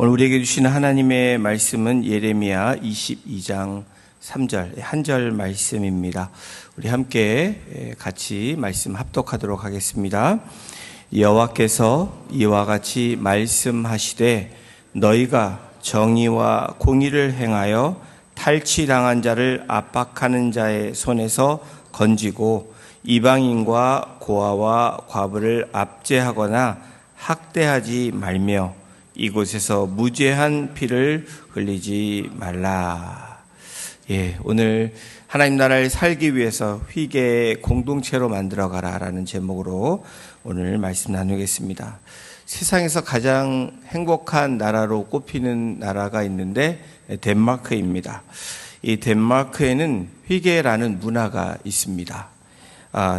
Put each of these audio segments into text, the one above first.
오늘 우리에게 주시는 하나님의 말씀은 예레미야 22장 3절 한 절 말씀입니다. 우리 함께 같이 말씀 합독하도록 하겠습니다. 여호와께서 이와 같이 말씀하시되 너희가 정의와 공의를 행하여 탈취당한 자를 압박하는 자의 손에서 건지고 이방인과 고아와 과부를 압제하거나 학대하지 말며 이곳에서 무죄한 피를 흘리지 말라. 오늘 하나님 나라를 살기 위해서 회개 공동체로 만들어가라라는 제목으로 오늘 말씀 나누겠습니다. 세상에서 가장 행복한 나라로 꼽히는 나라가 있는데 덴마크입니다. 이 덴마크에는 회개라는 문화가 있습니다.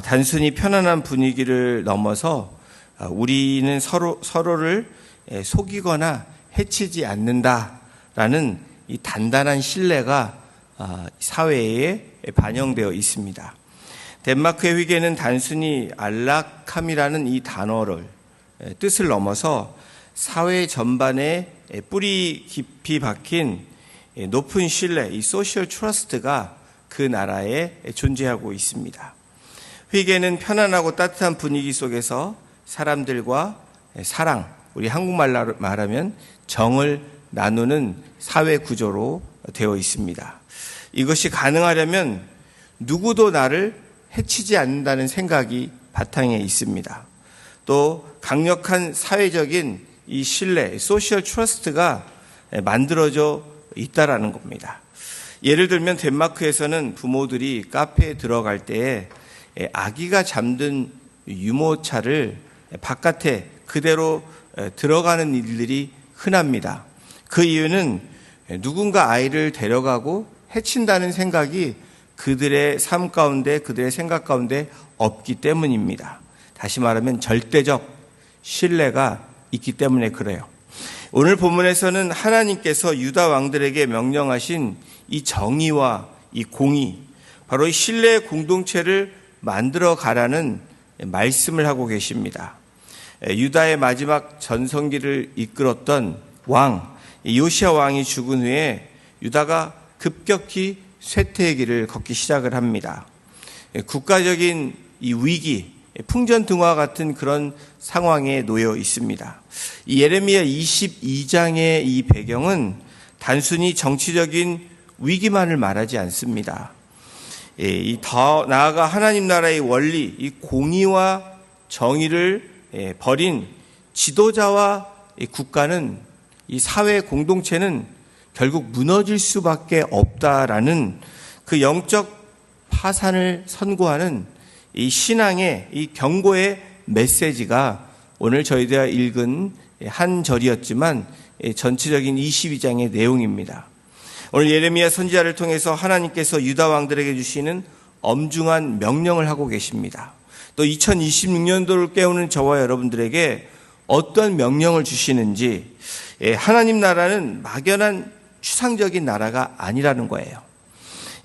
단순히 편안한 분위기를 넘어서 우리는 서로를 속이거나 해치지 않는다라는 이 단단한 신뢰가 사회에 반영되어 있습니다. 덴마크의 회개는 단순히 안락함이라는 이 단어를 뜻을 넘어서 사회 전반에 뿌리 깊이 박힌 높은 신뢰, 이 소셜 트러스트가 그 나라에 존재하고 있습니다. 회개는 편안하고 따뜻한 분위기 속에서 사람들과 사랑, 우리 한국말로 말하면 정을 나누는 사회 구조로 되어 있습니다. 이것이 가능하려면 누구도 나를 해치지 않는다는 생각이 바탕에 있습니다. 또 강력한 사회적인 이 신뢰, 소셜 트러스트가 만들어져 있다라는 겁니다. 예를 들면 덴마크에서는 부모들이 카페에 들어갈 때에 아기가 잠든 유모차를 바깥에 그대로 들어가는 일들이 흔합니다. 그 이유는 누군가 아이를 데려가고 해친다는 생각이 그들의 삶 가운데, 그들의 생각 가운데 없기 때문입니다. 다시 말하면 절대적 신뢰가 있기 때문에 그래요. 오늘 본문에서는 하나님께서 유다 왕들에게 명령하신 이 정의와 이 공의, 바로 이 신뢰의 공동체를 만들어 가라는 말씀을 하고 계십니다. 유다의 마지막 전성기를 이끌었던 왕 요시야 왕이 죽은 후에 유다가 급격히 쇠퇴의 길을 걷기 시작을 합니다. 국가적인 이 위기, 풍전등화 같은 그런 상황에 놓여 있습니다. 이 예레미야 22장의 이 배경은 단순히 정치적인 위기만을 말하지 않습니다. 더 나아가 하나님 나라의 원리, 이 공의와 정의를 버린 지도자와 국가는, 이 사회 공동체는 결국 무너질 수밖에 없다라는 그 영적 파산을 선고하는 이 신앙의 이 경고의 메시지가 오늘 저희가 읽은 한 절이었지만 전체적인 22장의 내용입니다. 오늘 예레미야 선지자를 통해서 하나님께서 유다 왕들에게 주시는 엄중한 명령을 하고 계십니다. 또 2026년도를 깨우는 저와 여러분들에게 어떤 명령을 주시는지, 하나님 나라는 막연한 추상적인 나라가 아니라는 거예요.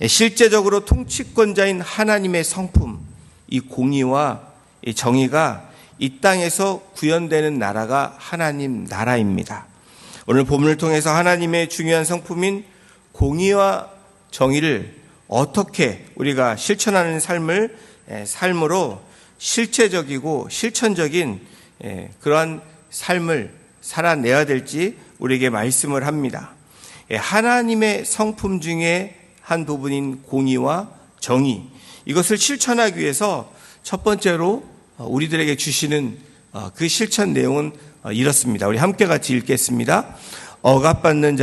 실제적으로 통치권자인 하나님의 성품, 이 공의와 이 정의가 이 땅에서 구현되는 나라가 하나님 나라입니다. 오늘 본문을 통해서 하나님의 중요한 성품인 공의와 정의를 어떻게 우리가 실천하는 삶으로 실체적이고 실천적인 그러한 삶을 살아내야 될지 우리에게 말씀을 합니다. 하나님의 성품 중에 한 부분인 공의와 정의, 이것을 실천하기 위해서 첫 번째로 우리들에게 주시는 그 실천 내용은 이렇습니다. 우리 함께 같이 읽겠습니다. 억압받는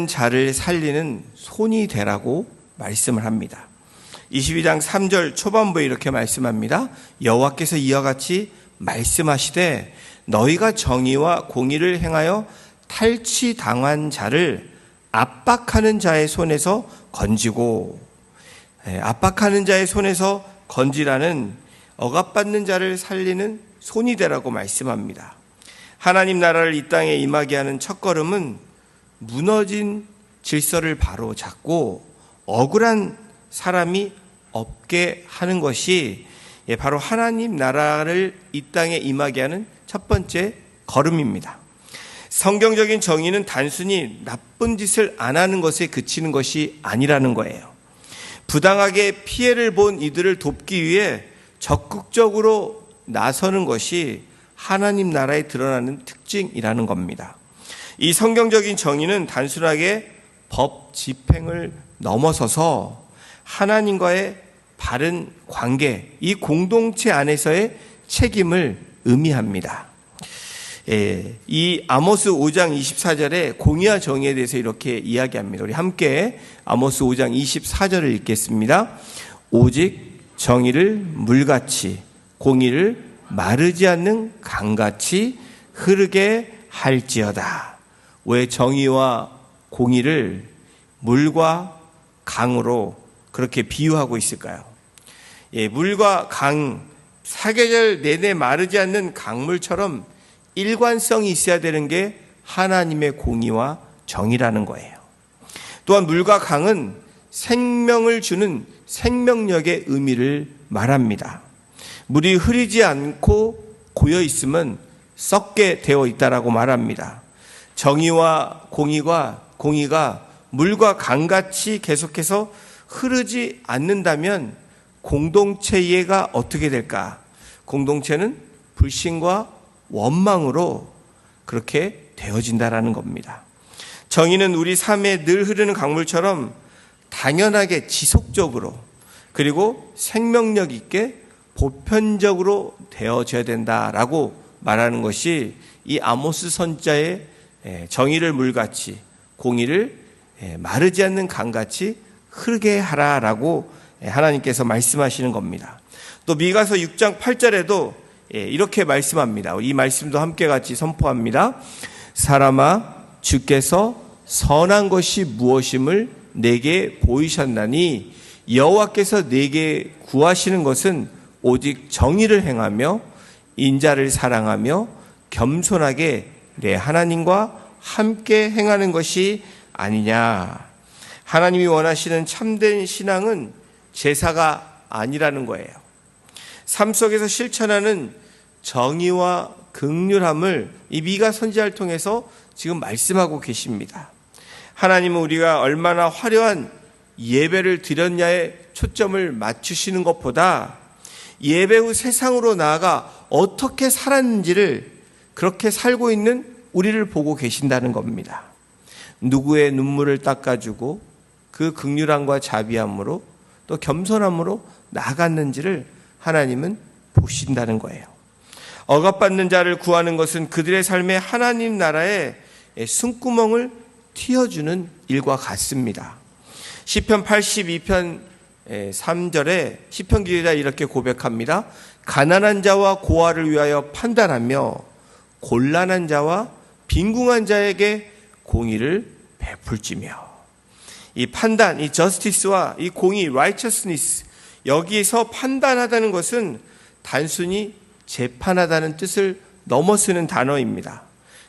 자를 살리는 손이 되라고 말씀을 합니다. 22장 3절 초반부에 이렇게 말씀합니다. 여호와께서 이와 같이 말씀하시되 너희가 정의와 공의를 행하여 탈취당한 자를 압박하는 자의 손에서 건지고, 압박하는 자의 손에서 건지라는 억압받는 자를 살리는 손이 되라고 말씀합니다. 하나님 나라를 이 땅에 임하게 하는 첫걸음은 무너진 질서를 바로 잡고 억울한 사람이 없게 하는 것이 바로 하나님 나라를 이 땅에 임하게 하는 첫 번째 걸음입니다. 성경적인 정의는 단순히 나쁜 짓을 안 하는 것에 그치는 것이 아니라는 거예요. 부당하게 피해를 본 이들을 돕기 위해 적극적으로 나서는 것이 하나님 나라에 드러나는 특징이라는 겁니다. 이 성경적인 정의는 단순하게 법 집행을 넘어서서 하나님과의 바른 관계, 이 공동체 안에서의 책임을 의미합니다. 이 아모스 5장 24절에 공의와 정의에 대해서 이렇게 이야기합니다. 우리 함께 아모스 5장 24절을 읽겠습니다. 오직 정의를 물같이 공의를 마르지 않는 강같이 흐르게 할지어다. 왜 정의와 공의를 물과 강으로 그렇게 비유하고 있을까요? 물과 강, 사계절 내내 마르지 않는 강물처럼 일관성이 있어야 되는 게 하나님의 공의와 정의라는 거예요. 또한 물과 강은 생명을 주는 생명력의 의미를 말합니다. 물이 흐르지 않고 고여 있으면 썩게 되어 있다라고 말합니다. 정의와 공의가 물과 강같이 계속해서 흐르지 않는다면 공동체 이해가 어떻게 될까? 공동체는 불신과 원망으로 그렇게 되어진다라는 겁니다. 정의는 우리 삶에 늘 흐르는 강물처럼 당연하게 지속적으로 그리고 생명력 있게 보편적으로 되어져야 된다라고 말하는 것이 이 아모스 선자의 정의를 물같이 공의를 마르지 않는 강같이 흐르게 하라라고 하나님께서 말씀하시는 겁니다. 또 미가서 6장 8절에도 이렇게 말씀합니다. 이 말씀도 함께 같이 선포합니다. 사람아, 주께서 선한 것이 무엇임을 내게 보이셨나니 여호와께서 내게 구하시는 것은 오직 정의를 행하며 인자를 사랑하며 겸손하게 내 하나님과 함께 행하는 것이 아니냐. 하나님이 원하시는 참된 신앙은 제사가 아니라는 거예요. 삶 속에서 실천하는 정의와 긍휼함을 이 미가 선지자를 통해서 지금 말씀하고 계십니다. 하나님은 우리가 얼마나 화려한 예배를 드렸냐에 초점을 맞추시는 것보다 예배 후 세상으로 나아가 어떻게 살았는지를 그렇게 살고 있는 우리를 보고 계신다는 겁니다. 누구의 눈물을 닦아주고 그 긍휼함과 자비함으로 또 겸손함으로 나아갔는지를 하나님은 보신다는 거예요. 억압받는 자를 구하는 것은 그들의 삶에 하나님 나라의 숨구멍을 틔워주는 일과 같습니다. 시편 82편 3절에 시편 기자 이렇게 고백합니다. 가난한 자와 고아를 위하여 판단하며 곤란한 자와 빈궁한 자에게 공의를 베풀지며. 이 판단, 이 저스티스와 이 공의, righteousness, 여기에서 판단하다는 것은 단순히 재판하다는 뜻을 넘어서는 단어입니다.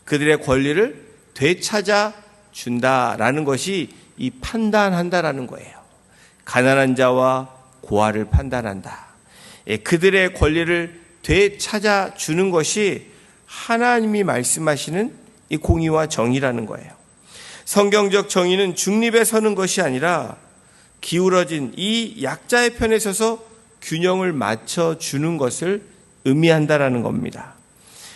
그들의 권리를 되찾아 준다라는 것이 이 판단한다라는 거예요. 가난한 자와 고아를 판단한다. 그들의 권리를 되찾아 주는 것이 하나님이 말씀하시는 이 공의와 정의라는 거예요. 성경적 정의는 중립에 서는 것이 아니라 기울어진 이 약자의 편에 서서 균형을 맞춰주는 것을 의미한다라는 겁니다.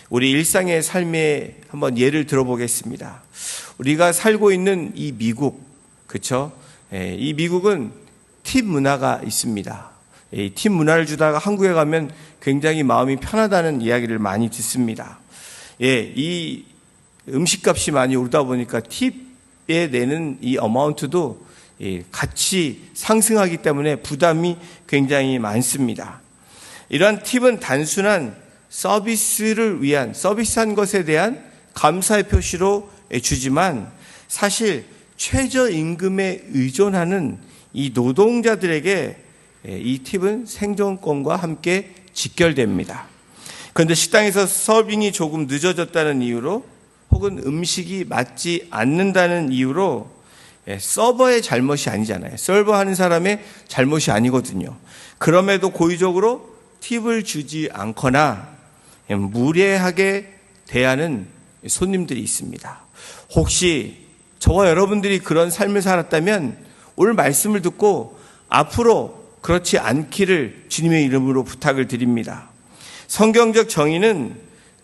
우리 일상의 삶에 한번 예를 들어보겠습니다. 우리가 살고 있는 이 미국, 그렇죠? 이 미국은 팁 문화가 있습니다. 팁 문화를 주다가 한국에 가면 굉장히 마음이 편하다는 이야기를 많이 듣습니다. 이 음식값이 많이 오르다 보니까 팁에 내는 이 어마운트도 같이 상승하기 때문에 부담이 굉장히 많습니다. 이러한 팁은 단순한 서비스를 위한, 서비스한 것에 대한 감사의 표시로 주지만 사실 최저임금에 의존하는 이 노동자들에게 이 팁은 생존권과 함께 직결됩니다. 그런데 식당에서 서빙이 조금 늦어졌다는 이유로 혹은 음식이 맞지 않는다는 이유로 서버의 잘못이 아니잖아요. 서버하는 사람의 잘못이 아니거든요. 그럼에도 고의적으로 팁을 주지 않거나 무례하게 대하는 손님들이 있습니다. 혹시 저와 여러분들이 그런 삶을 살았다면 오늘 말씀을 듣고 앞으로 그렇지 않기를 주님의 이름으로 부탁을 드립니다. 성경적 정의는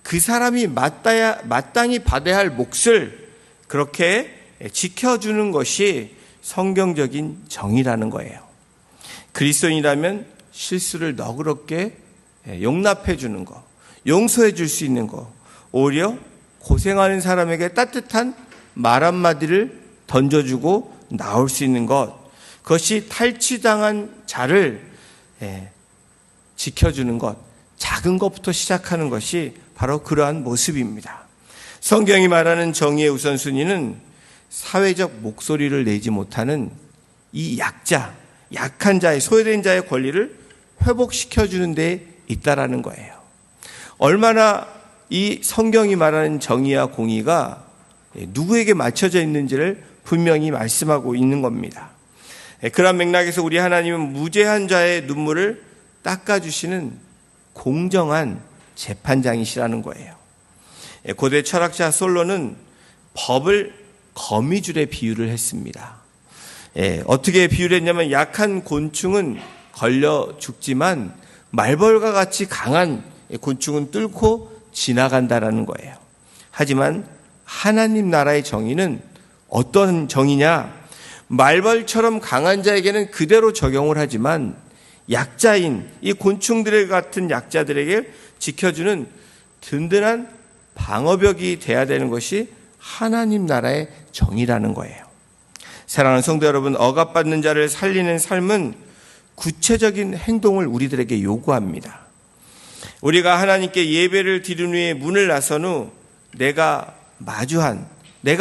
그 사람이 마땅히 받아야 할 몫을 그렇게 지켜주는 것이 성경적인 정의라는 거예요. 그리스도인이라면 실수를 너그럽게 용납해 주는 거, 용서해 줄 수 있는 거, 오히려 고생하는 사람에게 따뜻한 말 한마디를 던져주고 나올 수 있는 것, 그것이 탈취당한 자를 지켜주는 것, 작은 것부터 시작하는 것이 바로 그러한 모습입니다. 성경이 말하는 정의의 우선순위는 사회적 목소리를 내지 못하는 이 약한 자의, 소외된 자의 권리를 회복시켜주는 데 있다라는 거예요. 얼마나 이 성경이 말하는 정의와 공의가 누구에게 맞춰져 있는지를 분명히 말씀하고 있는 겁니다. 그런 맥락에서 우리 하나님은 무죄한 자의 눈물을 닦아주시는 공정한 재판장이시라는 거예요. 고대 철학자 솔로는 법을 거미줄에 비유를 했습니다. 어떻게 비유를 했냐면 약한 곤충은 걸려 죽지만 말벌과 같이 강한 곤충은 뚫고 지나간다라는 거예요. 하지만 하나님 나라의 정의는 어떤 정의냐? 말벌처럼 강한 자에게는 그대로 적용을 하지만 약자인 이 곤충들 같은 약자들에게 지켜주는 든든한 방어벽이 돼야 되는 것이 하나님 나라의 정의라는 거예요. 사랑하는 성도 여러분, 억압받는 자를 살리는 삶은 구체적인 행동을 우리들에게 요구합니다. 우리가 하나님께 예배를 드린 후에 문을 나선 후 내가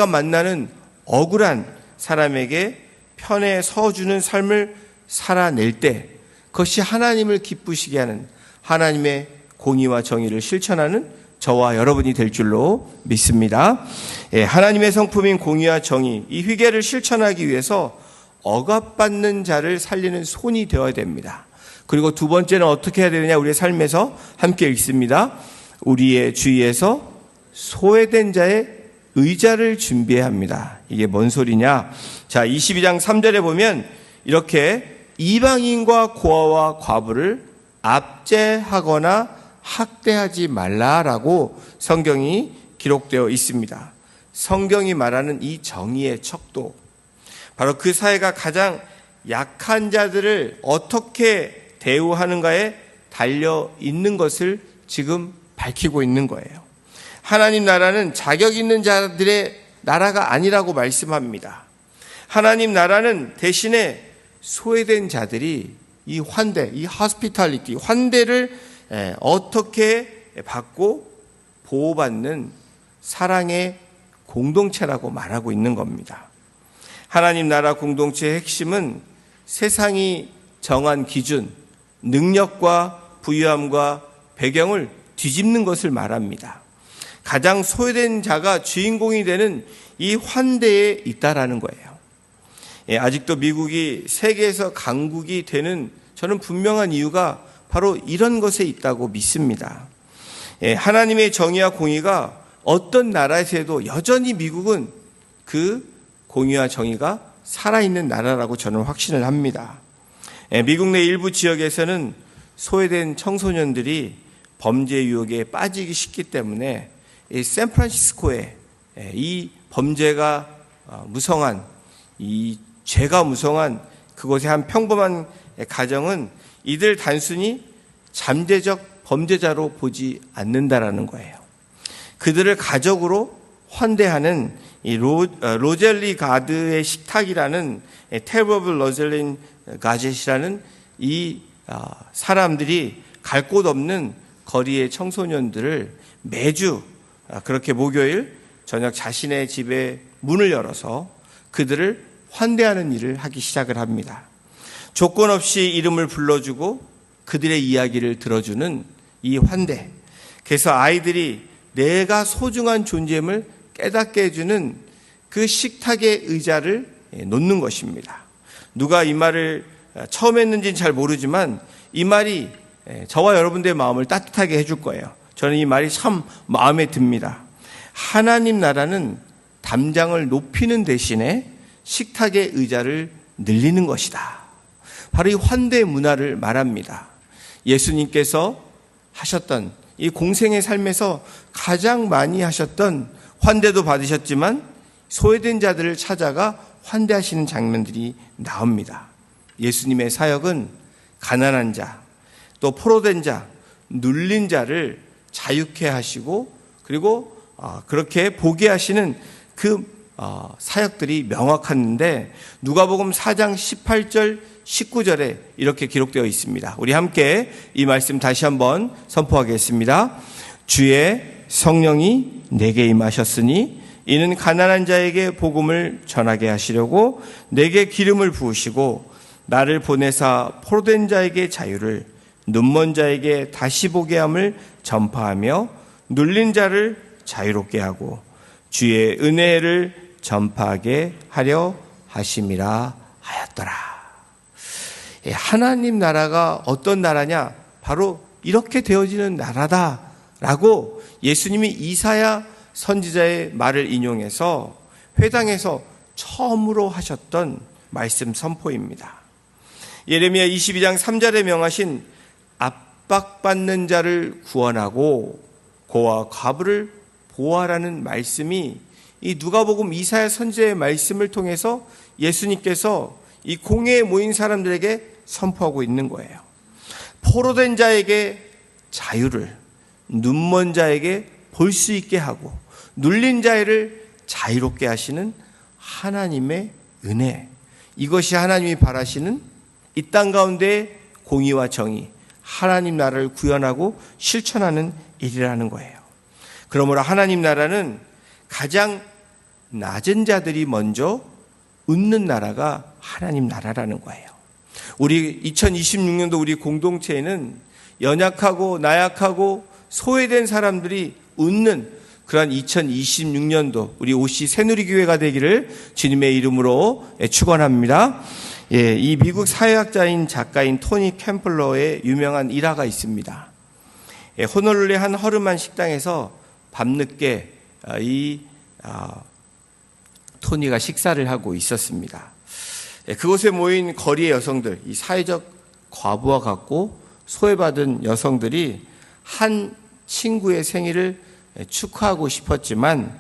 만나는 억울한 사람에게 편에 서주는 삶을 살아낼 때 그것이 하나님을 기쁘시게 하는 하나님의 공의와 정의를 실천하는 저와 여러분이 될 줄로 믿습니다. 하나님의 성품인 공의와 정의, 이 회개를 실천하기 위해서 억압받는 자를 살리는 손이 되어야 됩니다. 그리고 두 번째는 어떻게 해야 되느냐? 우리의 삶에서 함께 읽습니다. 우리의 주위에서 소외된 자의 의자를 준비해야 합니다. 이게 뭔 소리냐? 자, 22장 3절에 보면 이렇게 이방인과 고아와 과부를 압제하거나 학대하지 말라라고 성경이 기록되어 있습니다. 성경이 말하는 이 정의의 척도, 바로 그 사회가 가장 약한 자들을 어떻게 대우하는가에 달려 있는 것을 지금 밝히고 있는 거예요. 하나님 나라는 자격 있는 자들의 나라가 아니라고 말씀합니다. 하나님 나라는 대신에 소외된 자들이 이 환대, 이 hospitality, 환대를 어떻게 받고 보호받는 사랑의 공동체라고 말하고 있는 겁니다. 하나님 나라 공동체의 핵심은 세상이 정한 기준, 능력과 부유함과 배경을 뒤집는 것을 말합니다. 가장 소외된 자가 주인공이 되는 이 환대에 있다라는 거예요. 아직도 미국이 세계에서 강국이 되는 저는 분명한 이유가 바로 이런 것에 있다고 믿습니다. 하나님의 정의와 공의가 어떤 나라에서도 여전히 미국은 그 공의와 정의가 살아있는 나라라고 저는 확신을 합니다. 미국 내 일부 지역에서는 소외된 청소년들이 범죄 유혹에 빠지기 쉽기 때문에 샌프란시스코에 이 범죄가 무성한, 이 죄가 무성한 그곳의 한 평범한 가정은 이들 단순히 잠재적 범죄자로 보지 않는다라는 거예요. 그들을 가족으로 환대하는 이 로젤리 가드의 식탁이라는 테러블 로젤린 가젯이라는 이 사람들이 갈 곳 없는 거리의 청소년들을 매주 그렇게 목요일 저녁 자신의 집에 문을 열어서 그들을 환대하는 일을 하기 시작을 합니다. 조건 없이 이름을 불러주고 그들의 이야기를 들어주는 이 환대. 그래서 아이들이 내가 소중한 존재임을 깨닫게 해주는 그 식탁의 의자를 놓는 것입니다. 누가 이 말을 처음 했는지는 잘 모르지만 이 말이 저와 여러분들의 마음을 따뜻하게 해줄 거예요. 저는 이 말이 참 마음에 듭니다. 하나님 나라는 담장을 높이는 대신에 식탁의 의자를 늘리는 것이다. 바로 이 환대 문화를 말합니다. 예수님께서 하셨던 이 공생의 삶에서 가장 많이 하셨던, 환대도 받으셨지만 소외된 자들을 찾아가 환대하시는 장면들이 나옵니다. 예수님의 사역은 가난한 자, 또 포로된 자, 눌린 자를 자유케 하시고, 그리고 그렇게 보게 하시는 그 사역들이 명확한데, 누가복음 4장 18절 19절에 이렇게 기록되어 있습니다. 우리 함께 이 말씀 다시 한번 선포하겠습니다. 주의 성령이 내게 임하셨으니 이는 가난한 자에게 복음을 전하게 하시려고 내게 기름을 부으시고 나를 보내사 포로된 자에게 자유를, 눈먼 자에게 다시 보게 함을 전파하며 눌린 자를 자유롭게 하고 주의 은혜를 전파하게 하려 하심이라 하였더라. 하나님 나라가 어떤 나라냐? 바로 이렇게 되어지는 나라다라고 예수님이 이사야 선지자의 말을 인용해서 회당에서 처음으로 하셨던 말씀 선포입니다. 예레미야 22장 3절에 명하신 압박받는 자를 구원하고 고와 과부를 보호하라는 말씀이 이 누가복음 이사야 선지자의 말씀을 통해서 예수님께서 이 공회에 모인 사람들에게 선포하고 있는 거예요. 포로된 자에게 자유를, 눈먼 자에게 볼 수 있게 하고 눌린 자를 자유롭게 하시는 하나님의 은혜, 이것이 하나님이 바라시는 이 땅 가운데 공의와 정의, 하나님 나라를 구현하고 실천하는 일이라는 거예요. 그러므로 하나님 나라는 가장 낮은 자들이 먼저 웃는 나라가 하나님 나라라는 거예요. 우리 2026년도 우리 공동체에는 연약하고 나약하고 소외된 사람들이 웃는 그러한 2026년도 우리 OC 새누리교회가 되기를 주님의 이름으로 축원합니다. 이 미국 사회학자인 작가인 토니 캠플러의 유명한 일화가 있습니다. 호놀룰루의 한 허름한 식당에서 밤늦게 토니가 식사를 하고 있었습니다. 그곳에 모인 거리의 여성들, 이 사회적 과부와 같고 소외받은 여성들이 한 친구의 생일을 축하하고 싶었지만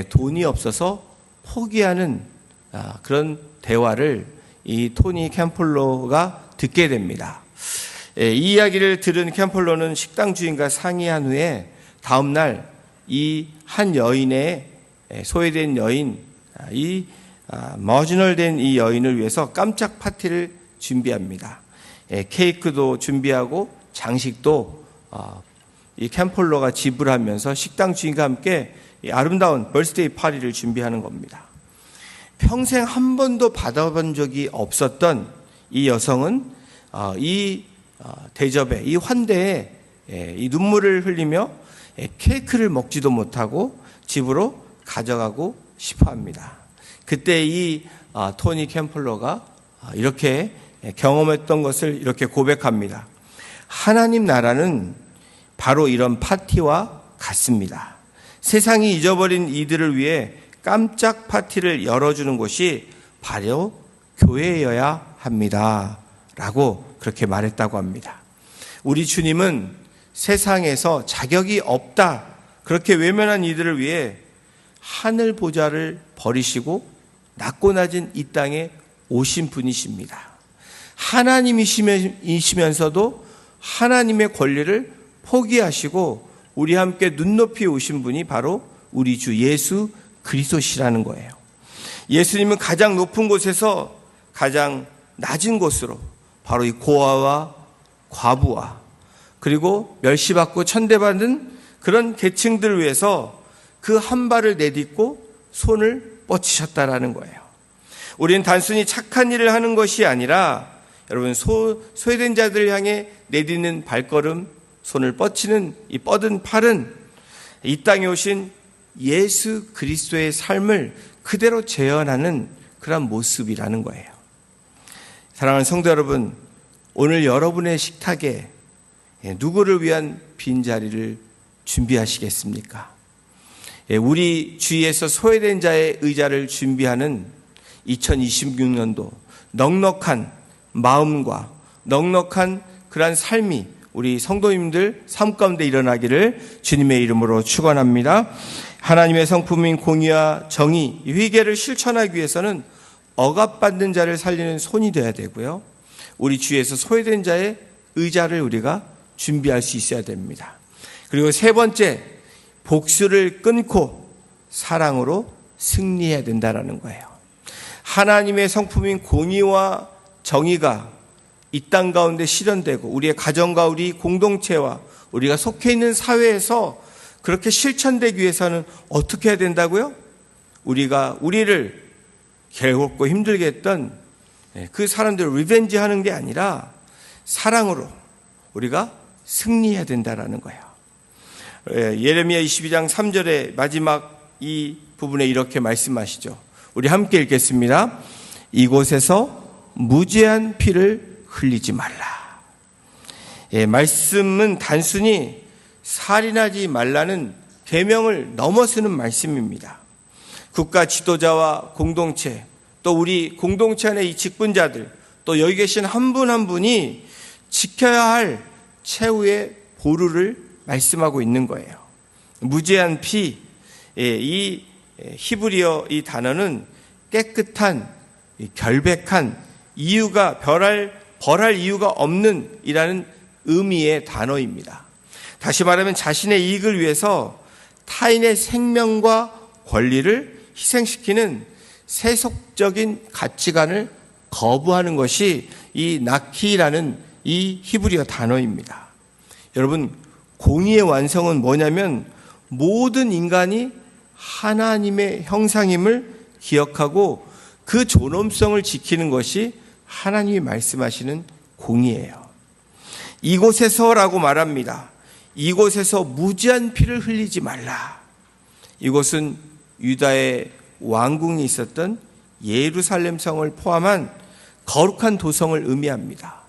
돈이 없어서 포기하는 그런 대화를 이 토니 캠플러가 듣게 됩니다. 이 이야기를 들은 캠플러는 식당 주인과 상의한 후에 다음 날 이 한 여인의 소외된 여인, 이 머지널된 이 여인을 위해서 깜짝 파티를 준비합니다. 케이크도 준비하고 장식도 이 캠플러가 지불하면서 식당 주인과 함께 아름다운 벌스데이 파티를 준비하는 겁니다. 평생 한 번도 받아본 적이 없었던 이 여성은 이 대접에, 이 환대에 이 눈물을 흘리며 케이크를 먹지도 못하고 집으로 가져가고 싶어 합니다. 그때 이 토니 캠플러가 이렇게 경험했던 것을 이렇게 고백합니다. 하나님 나라는 바로 이런 파티와 같습니다. 세상이 잊어버린 이들을 위해 깜짝 파티를 열어주는 곳이 바로 교회여야 합니다. 라고 그렇게 말했다고 합니다. 우리 주님은 세상에서 자격이 없다, 그렇게 외면한 이들을 위해 하늘 보좌를 버리시고 낮고 낮은 이 땅에 오신 분이십니다. 하나님이시면서도 하나님의 권리를 포기하시고 우리 함께 눈높이 오신 분이 바로 우리 주 예수 그리스도시라는 거예요. 예수님은 가장 높은 곳에서 가장 낮은 곳으로 바로 이 고아와 과부와 그리고 멸시받고 천대받는 그런 계층들을 위해서 그 한 발을 내딛고 손을 뻗치셨다라는 거예요. 우리는 단순히 착한 일을 하는 것이 아니라 여러분 소외된 자들을 향해 내딛는 발걸음, 손을 뻗치는 이 뻗은 팔은 이 땅에 오신 예수 그리스도의 삶을 그대로 재현하는 그런 모습이라는 거예요. 사랑하는 성도 여러분, 오늘 여러분의 식탁에 누구를 위한 빈자리를 준비하시겠습니까? 우리 주위에서 소외된 자의 의자를 준비하는 2026년도 넉넉한 마음과 넉넉한 그러한 삶이 우리 성도님들 삶 가운데 일어나기를 주님의 이름으로 축원합니다. 하나님의 성품인 공의와 정의, 회개를 실천하기 위해서는 억압받는 자를 살리는 손이 되어야 되고요. 우리 주위에서 소외된 자의 의자를 우리가 준비할 수 있어야 됩니다. 그리고 세 번째, 복수를 끊고 사랑으로 승리해야 된다는 거예요. 하나님의 성품인 공의와 정의가 이 땅 가운데 실현되고 우리의 가정과 우리 공동체와 우리가 속해 있는 사회에서 그렇게 실천되기 위해서는 어떻게 해야 된다고요? 우리를 괴롭고 힘들게 했던 그 사람들을 리벤지 하는 게 아니라 사랑으로 우리가 승리해야 된다는 거예요. 예레미야 22장 3절의 마지막 이 부분에 이렇게 말씀하시죠. 우리 함께 읽겠습니다. 이곳에서 무죄한 피를 흘리지 말라. 말씀은 단순히 살인하지 말라는 계명을 넘어서는 말씀입니다. 국가 지도자와 공동체, 또 우리 공동체 안에 이 직분자들, 또 여기 계신 한 분 한 분이 지켜야 할 최후의 보루를 말씀하고 있는 거예요. 무죄한 피, 이 히브리어 이 단어는 깨끗한, 결백한, 이유가 벌할 이유가 없는 이라는 의미의 단어입니다. 다시 말하면 자신의 이익을 위해서 타인의 생명과 권리를 희생시키는 세속적인 가치관을 거부하는 것이 이 나키라는 이 히브리어 단어입니다. 여러분, 공의의 완성은 뭐냐면 모든 인간이 하나님의 형상임을 기억하고 그 존엄성을 지키는 것이 하나님이 말씀하시는 공의예요. 이곳에서라고 말합니다. 이곳에서 무죄한 피를 흘리지 말라. 이곳은 유다의 왕궁이 있었던 예루살렘 성을 포함한 거룩한 도성을 의미합니다.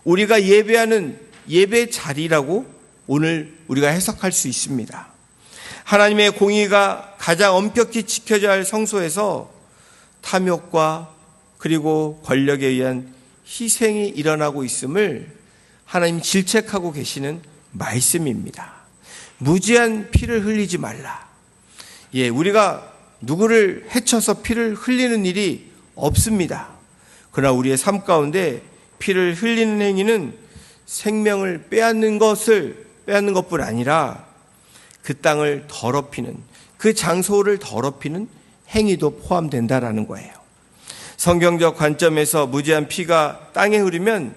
우리가 예배하는 예배 자리라고 오늘 우리가 해석할 수 있습니다. 하나님의 공의가 가장 엄격히 지켜져야 할 성소에서 탐욕과 그리고 권력에 의한 희생이 일어나고 있음을 하나님 질책하고 계시는 말씀입니다. 무죄한 피를 흘리지 말라. 우리가 누구를 해쳐서 피를 흘리는 일이 없습니다. 그러나 우리의 삶 가운데 피를 흘리는 행위는 생명을 빼앗는 것뿐 아니라 그 땅을 더럽히는, 그 장소를 더럽히는 행위도 포함된다라는 거예요. 성경적 관점에서 무죄한 피가 땅에 흐르면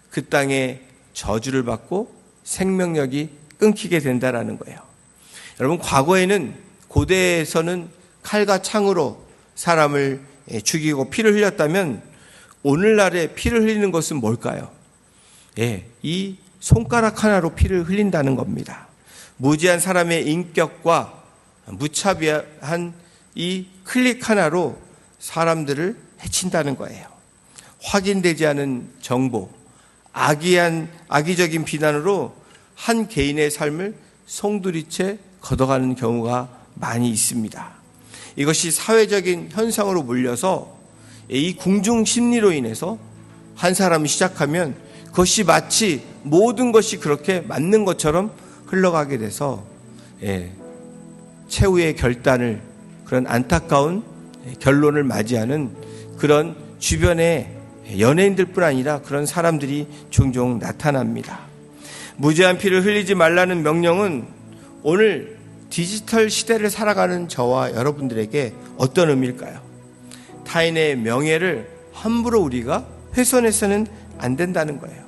그 땅에 저주를 받고 생명력이 끊기게 된다라는 거예요. 여러분, 과거에는 고대에서는 칼과 창으로 사람을 죽이고 피를 흘렸다면 오늘날에 피를 흘리는 것은 뭘까요? 이 손가락 하나로 피를 흘린다는 겁니다. 무지한 사람의 인격과 무차별한 이 클릭 하나로 사람들을 해친다는 거예요. 확인되지 않은 정보, 악의적인 비난으로 한 개인의 삶을 송두리째 걷어가는 경우가 많이 있습니다. 이것이 사회적인 현상으로 몰려서 이 궁중 심리로 인해서 한 사람이 시작하면 그것이 마치 모든 것이 그렇게 맞는 것처럼 흘러가게 돼서 최후의 결단을, 그런 안타까운 결론을 맞이하는 그런 주변의 연예인들뿐 아니라 그런 사람들이 종종 나타납니다. 무죄한 피를 흘리지 말라는 명령은 오늘 디지털 시대를 살아가는 저와 여러분들에게 어떤 의미일까요? 타인의 명예를 함부로 우리가 훼손해서는 안 된다는 거예요.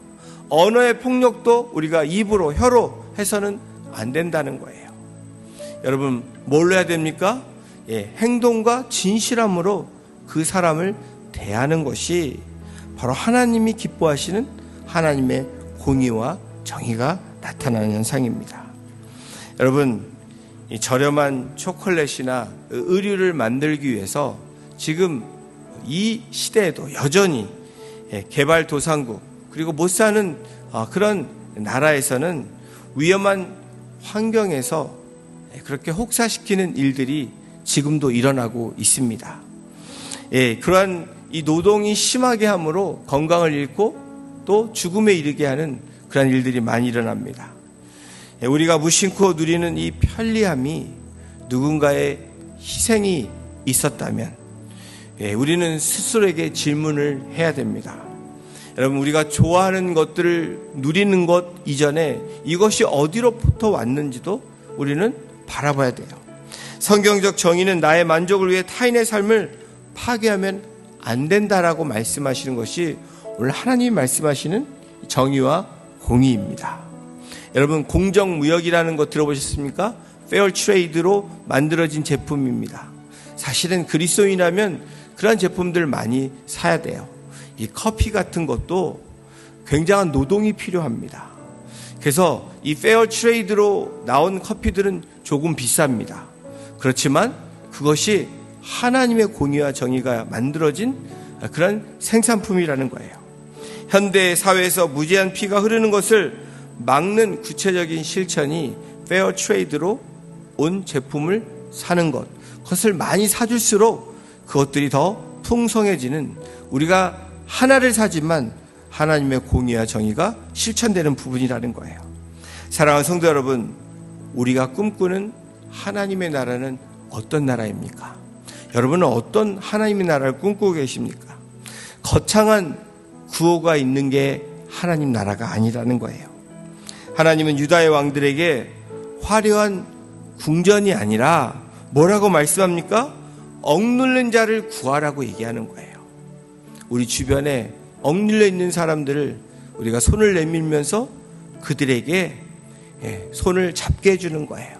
언어의 폭력도 우리가 입으로, 혀로 해서는 안 된다는 거예요. 여러분, 뭘로 해야 됩니까? 행동과 진실함으로 그 사람을 대하는 것이 바로 하나님이 기뻐하시는 하나님의 공의와 정의가 나타나는 현상입니다. 여러분, 이 저렴한 초콜릿이나 의류를 만들기 위해서 지금 이 시대에도 여전히 개발도상국 그리고 못 사는 그런 나라에서는 위험한 환경에서 그렇게 혹사시키는 일들이 지금도 일어나고 있습니다. 그러한 이 노동이 심하게 함으로 건강을 잃고 또 죽음에 이르게 하는 그런 일들이 많이 일어납니다. 우리가 무심코 누리는 이 편리함이 누군가의 희생이 있었다면 우리는 스스로에게 질문을 해야 됩니다. 여러분, 우리가 좋아하는 것들을 누리는 것 이전에 이것이 어디로부터 왔는지도 우리는 바라봐야 돼요. 성경적 정의는 나의 만족을 위해 타인의 삶을 파괴하면 안 된다라고 말씀하시는 것이 오늘 하나님이 말씀하시는 정의와 공의입니다. 여러분, 공정무역이라는 거 들어보셨습니까? 페어 트레이드로 만들어진 제품입니다. 사실은 그리스도인이라면 그런 제품들 많이 사야 돼요. 이 커피 같은 것도 굉장한 노동이 필요합니다. 그래서 이 페어 트레이드로 나온 커피들은 조금 비쌉니다. 그렇지만 그것이 하나님의 공의와 정의가 만들어진 그런 생산품이라는 거예요. 현대 사회에서 무제한 피가 흐르는 것을 막는 구체적인 실천이 페어 트레이드로 온 제품을 사는 것, 그것을 많이 사줄수록 그것들이 더 풍성해지는, 우리가 하나를 사지만 하나님의 공의와 정의가 실천되는 부분이라는 거예요. 사랑하는 성도 여러분, 우리가 꿈꾸는 하나님의 나라는 어떤 나라입니까? 여러분은 어떤 하나님의 나라를 꿈꾸고 계십니까? 거창한 구호가 있는 게 하나님 나라가 아니라는 거예요. 하나님은 유다의 왕들에게 화려한 궁전이 아니라 뭐라고 말씀합니까? 억눌린 자를 구하라고 얘기하는 거예요. 우리 주변에 억눌려 있는 사람들을 우리가 손을 내밀면서 그들에게 손을 잡게 해주는 거예요.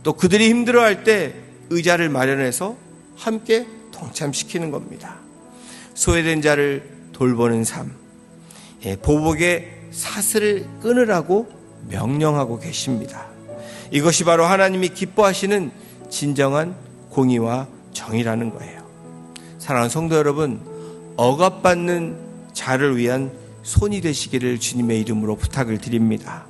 또 그들이 힘들어할 때 의자를 마련해서 함께 동참시키는 겁니다. 소외된 자를 돌보는 삶, 보복의 사슬을 끊으라고 명령하고 계십니다. 이것이 바로 하나님이 기뻐하시는 진정한 공의와 정의라는 거예요. 사랑하는 성도 여러분, 억압받는 자를 위한 손이 되시기를 주님의 이름으로 부탁을 드립니다.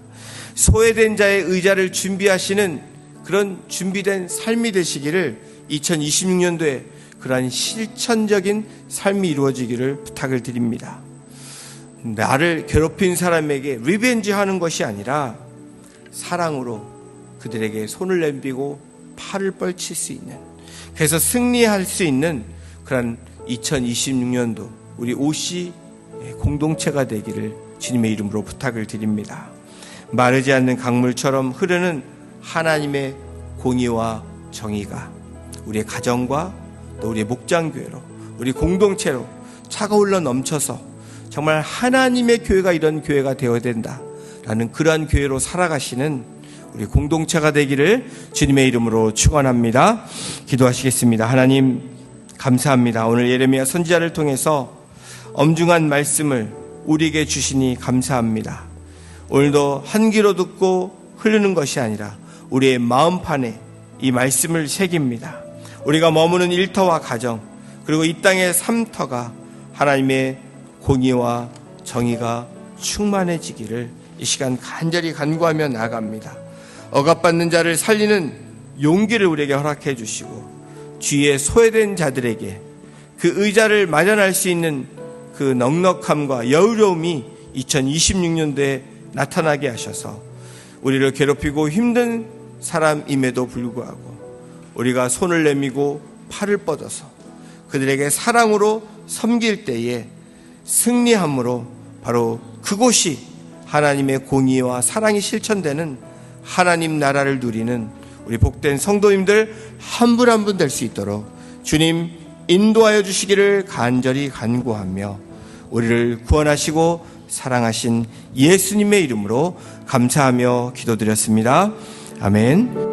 소외된 자의 의자를 준비하시는 그런 준비된 삶이 되시기를 2026년도에 그러한 실천적인 삶이 이루어지기를 부탁을 드립니다. 나를 괴롭힌 사람에게 리벤지 하는 것이 아니라 사랑으로 그들에게 손을 내밀고 팔을 뻗칠 수 있는, 그래서 승리할 수 있는 그런 2026년도 우리 OC 공동체가 되기를 주님의 이름으로 부탁을 드립니다. 마르지 않는 강물처럼 흐르는 하나님의 공의와 정의가 우리의 가정과 또 우리의 목장교회로, 우리 공동체로 차가울러 넘쳐서 정말 하나님의 교회가 이런 교회가 되어야 된다라는 그러한 교회로 살아가시는 우리 공동체가 되기를 주님의 이름으로 축원합니다. 기도하시겠습니다. 하나님 감사합니다. 오늘 예레미야 선지자를 통해서 엄중한 말씀을 우리에게 주시니 감사합니다. 오늘도 한 귀로 듣고 흐르는 것이 아니라 우리의 마음판에 이 말씀을 새깁니다. 우리가 머무는 일터와 가정, 그리고 이 땅의 삶터가 하나님의 공의와 정의가 충만해지기를 이 시간 간절히 간구하며 나아갑니다. 억압받는 자를 살리는 용기를 우리에게 허락해 주시고, 주위에 소외된 자들에게 그 의자를 마련할 수 있는 그 넉넉함과 여유로움이 2026년도에 나타나게 하셔서 우리를 괴롭히고 힘든 사람임에도 불구하고 우리가 손을 내밀고 팔을 뻗어서 그들에게 사랑으로 섬길 때에 승리함으로 바로 그곳이 하나님의 공의와 사랑이 실천되는 하나님 나라를 누리는 우리 복된 성도님들 한 분 한 분 될 수 있도록 주님 인도하여 주시기를 간절히 간구하며 우리를 구원하시고 사랑하신 예수님의 이름으로 감사하며 기도드렸습니다. 아멘.